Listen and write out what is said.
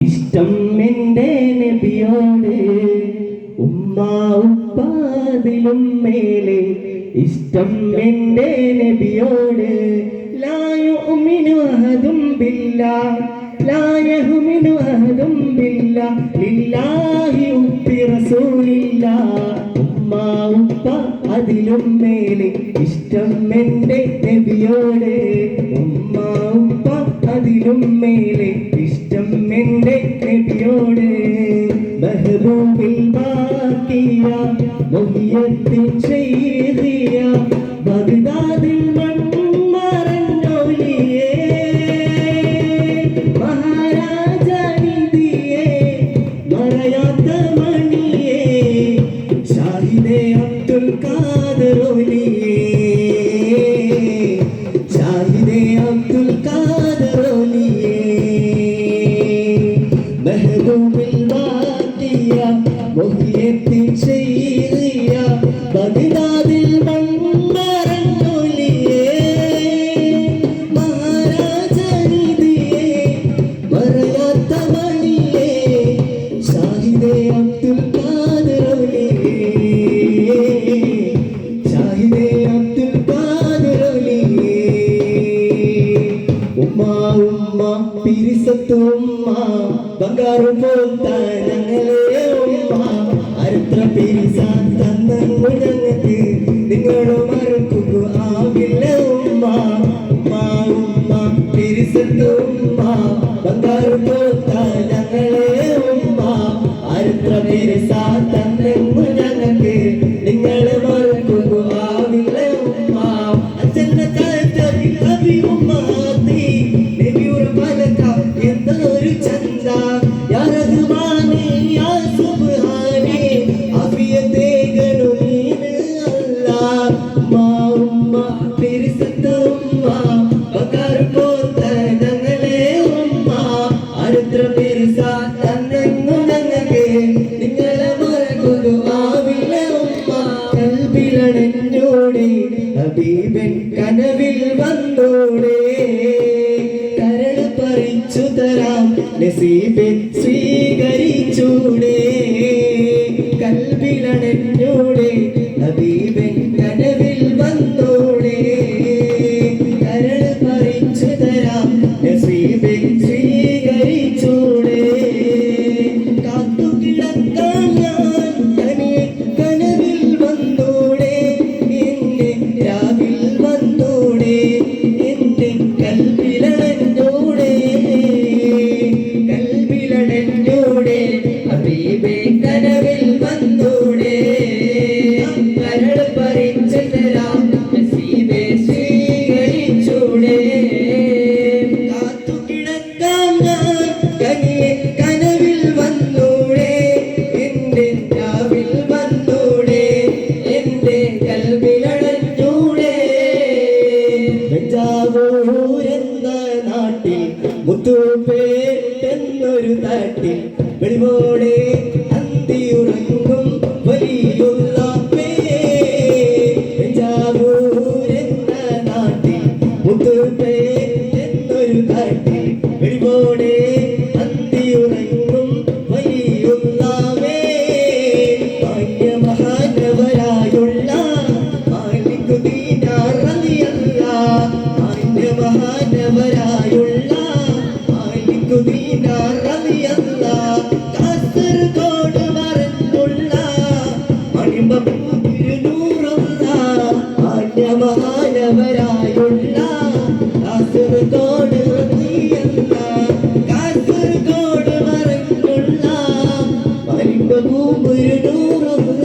ഇഷ്ടം എൻ്റെ നബിയോട് ഉമ്മ ഉപ്പാതിലും മേലെ ഇഷ്ടം എൻ്റെ നബിയോട് ലാ യുഅ്മിനു അഹദും ബില്ലാഹ് ലാ യഹ്മിനു അഹദും ബില്ലാഹ് ലില്ലാഹി ഉപ്പി റസൂലില്ലാഹ് ഉമ്മ ഉപ്പ അതിലും മേലെ ഇഷ്ടം എൻ്റെ നബിയോട് ഉമ്മ ഉപ്പ അതിലും മേലെ ഇഷ്ടം എൻ്റെ നബിയോട് മെഹബൂബിൽ ബാക്കിയ മുഹിയത്തിൻ ശൈഖിയ ബഗ്ദാദിൽ മൺമറഞ്ഞൊലിയേ മഹാരാജനിധിയേ മറയാത്ത മണിയേ ഷാഹിദേ അബ്ദുൽ ഖാദിർ ഒലിയേ ഷാഹിദേ അബ്ദുൽ ഖാദിർ ഒലിയേ മെഹബൂബിൽ ബാക്കിയ മുഹിയത്തിൻ ശൈഖിയ ബഗ്ദാദിൽ മൺമറഞ്ഞൊലിയേ മഹാരാജനിധിയേ മറയാത്ത മണിയേ ഷാഹിദേ അബ്ദുൽ ഖാദിർ ഒലിയേ ഷാഹിദേ അബ്ദുൽ ഖാദിർ ഒലിയേ ഉമ്മ ഉമ്മ പിരിസത്ത് ഉമ്മ ബംഗാරු പോത്ത ഞങ്ങളെ ഉമ്മ അരുത്ര പിരിസാൻ തന്നങ്ങു ഞങ്ങൾക്ക് നിങ്ങളും മറക്കുക ആവില്ല ഉമ്മ ഉമ്മ ഉമ്മ പിരിസത്ത് ഉമ്മ ബംഗാരു പോത്ത ഞങ്ങളെ ഉമ്മ അരുത്ര പിരിസാൻ തന്നങ്ങു ഞങ്ങൾക്ക് നിങ്ങളെ മറക്കുക ആവില്ല ഉമ്മ അച്ഛൻ്റെ കാലത്തിൽ കവി ഉമ്മാത്തി നബിയുടെ പലക എന്തൊരു ചന്ത യാ റഹ്മാനേ യാ സുബ്ഹാനേ ആഫിയത്തേ ഗനുനീന് അല്ലാഹ് ഉമ്മ പിരിസത്ത് ഉമ്മ ബംഗാരു പോത്ത ഞങ്ങളെ ഉമ്മ അരുത്ര പിരിസാ തന്നങ്ങു ഞങ്ങൾക്ക് നിങ്ങളെ മറക്കുക ആവില്ല ഉമ്മ കൽബിലണഞ്ഞോടെ ഹബീബൻ കനവിൽ വന്നോടെ കരൾ പറിച്ചു തരാം നസീബൻ സ്വീകരിച്ചൂടെ കൽബിലണഞ്ഞോടെ ഹബീബൻ കനവിൽ വന്നോടെ കരൾ പറിച്ചു തരാം നസീബൻ സ്വീകരിച്ചൂടെ കാത്തുകിടക്കാൻ ഞാൻ തനിയെ കനവിൽ വന്നോടെ എന്നെ രാവിൽ വന്നോടെ എന്റെ കൽബിലണഞ്ഞോടെ കൽബിലണഞ്ഞോടെ ഹബീബേ കനവിൽ വന്നോടെ കരൾ പറിച്ചു തരാം നസീബേ സ്വീകരിച്ചൂടെ കാത്തുകിടക്കാം ഞാൻ കനിയെ കനവിൽ വന്നോടെ എന്റെ രാവിൽ വന്നോടെ എന്റെ കൽബിലണഞ്ഞൂടെ വെഞ്ചാവൂരെന്ന നാട്ടിൽ മുത്തുപേട്ടെന്നൊരു താട്ടിൽ വെളിവോടെ അന്തിയുറങ്ങും വലിയുള്ളാപ്പേ വെഞ്ചാവൂരെന്ന നാട്ടിൽ മുത്തുപേട്ടെന്നൊരു താട്ടിൽ വെളിവോടെ അന്തിയുറങ്ങും വലിയുള്ളാവേ മാന്യമഹാനവരായുള്ള മാലിക് ദീനാർ റളിയല്ലാഹ് മാന്യമഹാനവരായുള്ള മാലിക് ദീനാർ റളിയല്ലാഹ് കാസർഗോഡ് മറന്നുള്ള മണിമപ്പൂതിരുനൂറുള്ള മാന്യമഹാനവരായുള്ള കാസർഗോഡ് റളിയല്ലാഹ് കാസർഗോഡ് മറന്നുള്ള മണിമപ്പൂതിരുനൂറുള്ള